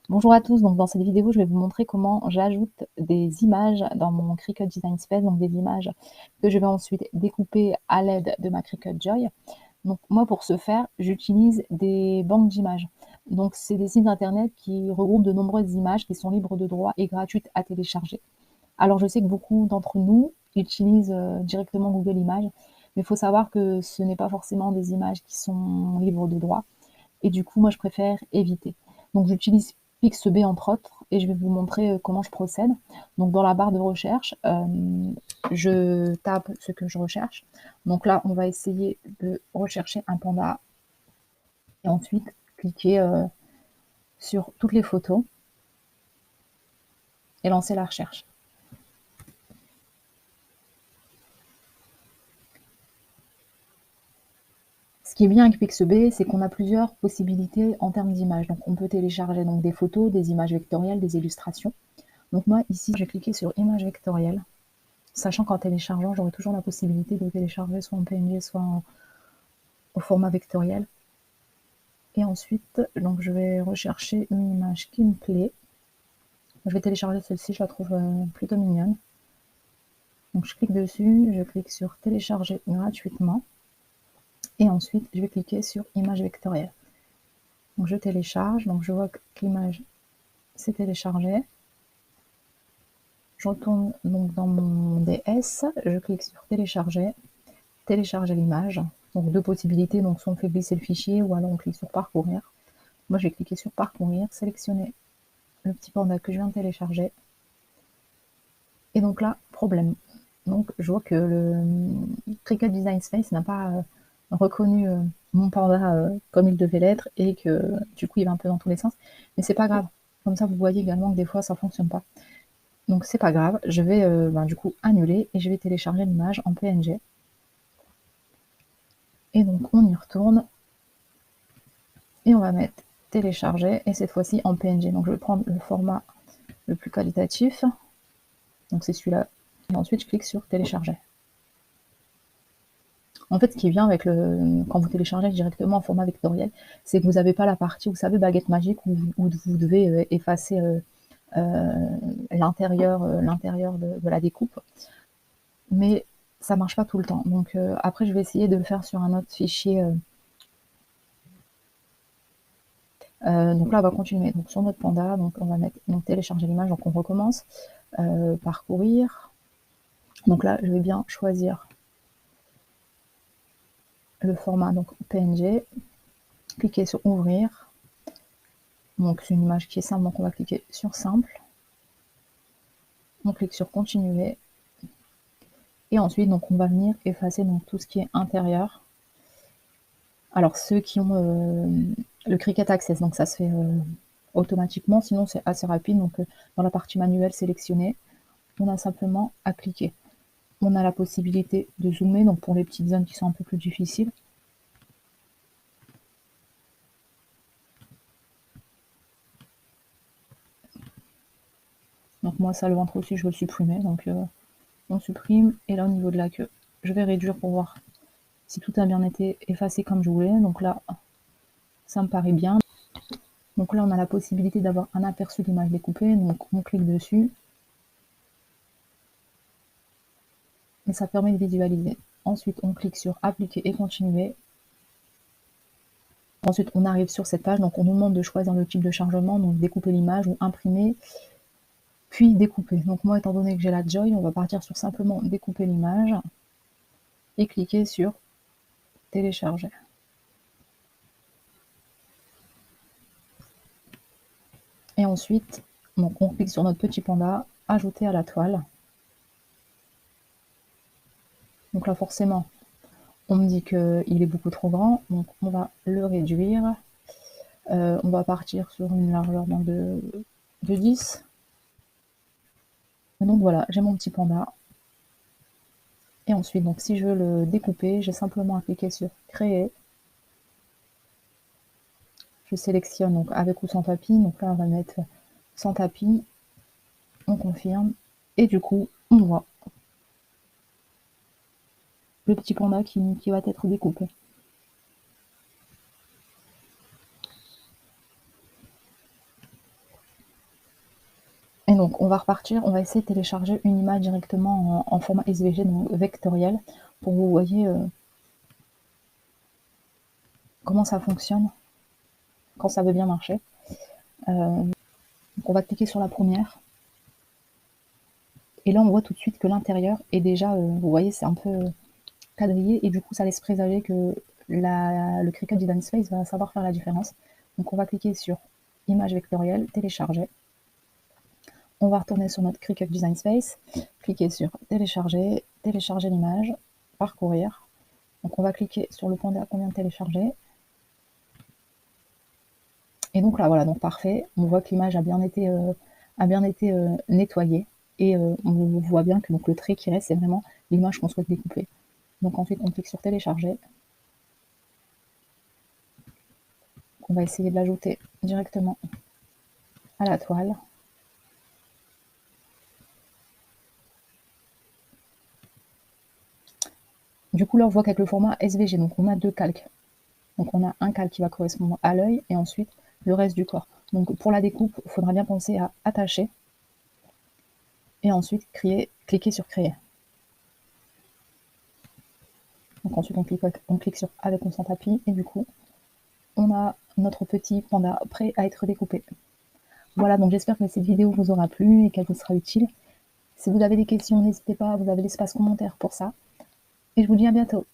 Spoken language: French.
Bonjour à tous, donc dans cette vidéo, je vais vous montrer comment j'ajoute des images dans mon Cricut Design Space, donc des images que je vais ensuite découper à l'aide de ma Cricut Joy. Donc moi, pour ce faire, j'utilise des banques d'images. Donc c'est des sites internet qui regroupent de nombreuses images qui sont libres de droit et gratuites à télécharger. Alors je sais que beaucoup d'entre nous utilisent directement Google Images, mais il faut savoir que ce n'est pas forcément des images qui sont libres de droit. Et du coup, moi, je préfère éviter. Donc, j'utilise Pixabay entre autres et je vais vous montrer comment je procède. Donc, dans la barre de recherche, je tape ce que je recherche. Donc là, on va essayer de rechercher un panda et ensuite cliquer sur toutes les photos et lancer la recherche. Ce qui est bien avec Pixabay, c'est qu'on a plusieurs possibilités en termes d'images. Donc, on peut télécharger donc, des photos, des images vectorielles, des illustrations. Donc moi, ici, je vais cliquer sur Images vectorielles. Sachant qu'en téléchargeant, j'aurai toujours la possibilité de télécharger soit en PNG, soit au format vectoriel. Et ensuite, donc, je vais rechercher une image qui me plaît. Je vais télécharger celle-ci, je la trouve plutôt mignonne. Donc je clique dessus, je clique sur télécharger gratuitement. Et ensuite, je vais cliquer sur image vectorielle. Donc je télécharge, donc je vois que l'image s'est téléchargée. Je retourne donc dans mon DS, je clique sur télécharger l'image. Donc deux possibilités, donc soit on fait glisser le fichier ou alors on clique sur parcourir. Moi je vais cliquer sur parcourir, sélectionner le petit panda que je viens de télécharger. Et donc là, problème. Donc je vois que le Cricut Design Space n'a pas reconnu mon panda comme il devait l'être et que du coup il va un peu dans tous les sens. Mais c'est pas grave. Comme ça vous voyez également que des fois ça fonctionne pas. Donc c'est pas grave, je vais du coup annuler et je vais télécharger l'image en PNG. Et donc on y retourne et on va mettre télécharger et cette fois-ci en PNG. Donc je vais prendre le format le plus qualitatif, donc c'est celui-là, et ensuite je clique sur télécharger. En fait, ce qui est bien avec quand vous téléchargez directement en format vectoriel, c'est que vous n'avez pas la partie, vous savez, baguette magique où vous devez effacer l'intérieur de la découpe. Mais ça marche pas tout le temps. Donc après, je vais essayer de le faire sur un autre fichier. Donc là, on va continuer. Donc sur notre panda, donc on va mettre télécharger l'image. Donc on recommence. Parcourir. Donc là, je vais bien choisir le format donc PNG. Cliquer sur ouvrir. Donc c'est une image qui est simple, donc on va cliquer sur simple. On clique sur continuer. Et ensuite, donc on va venir effacer donc tout ce qui est intérieur. Alors ceux qui ont le Cricut Access, donc ça se fait automatiquement, sinon c'est assez rapide. Donc dans la partie manuelle sélectionnée, on a simplement à cliquer. On a la possibilité de zoomer, donc pour les petites zones qui sont un peu plus difficiles. Donc moi ça, le ventre aussi, je veux le supprimer. Donc on supprime, et là au niveau de la queue, je vais réduire pour voir si tout a bien été effacé comme je voulais. Donc là, ça me paraît bien. Donc là, on a la possibilité d'avoir un aperçu de l'image découpée. Donc on clique dessus. Et ça permet de visualiser. Ensuite, on clique sur appliquer et continuer. Ensuite, on arrive sur cette page. Donc on nous demande de choisir le type de chargement. Donc découper l'image ou imprimer, puis découper. Donc moi, étant donné que j'ai la Joy, on va partir sur simplement découper l'image et cliquer sur télécharger. Et ensuite, donc on clique sur notre petit panda, ajouter à la toile. Donc là, forcément, on me dit qu'il est beaucoup trop grand, donc on va le réduire. On va partir sur une largeur de 10. Et donc voilà, j'ai mon petit panda. Et ensuite, donc si je veux le découper, j'ai simplement à cliquer sur créer. Je sélectionne donc avec ou sans tapis. Donc là, on va mettre sans tapis. On confirme. Et du coup, on voit le petit panda qui va être découpé. donc on va repartir, on va essayer de télécharger une image directement en format SVG, donc vectoriel, pour que vous voyez comment ça fonctionne quand ça veut bien marcher. Donc on va cliquer sur la première. Et là, on voit tout de suite que l'intérieur est déjà, vous voyez, c'est un peu quadrillé, et du coup, ça laisse présager que le Cricut Design Space va savoir faire la différence. Donc, on va cliquer sur Image vectorielle, télécharger. On va retourner sur notre Cricut Design Space, cliquer sur Télécharger, télécharger l'image, parcourir. Donc, on va cliquer sur le panda qu'on vient de télécharger. Et donc là, voilà, donc parfait. On voit que l'image a bien été nettoyée. Et on voit bien que donc, le trait qui reste, c'est vraiment l'image qu'on souhaite découper. Donc ensuite, on clique sur télécharger. On va essayer de l'ajouter directement à la toile. Du coup, là, on voit qu'avec le format SVG, donc on a deux calques. Donc on a un calque qui va correspondre à l'œil et ensuite le reste du corps. Donc pour la découpe, il faudra bien penser à attacher et ensuite cliquer sur créer. Donc ensuite, on clique sur avec ou sans tapis et du coup, on a notre petit panda prêt à être découpé. Voilà, donc j'espère que cette vidéo vous aura plu et qu'elle vous sera utile. Si vous avez des questions, n'hésitez pas, vous avez l'espace commentaire pour ça. Et je vous dis à bientôt.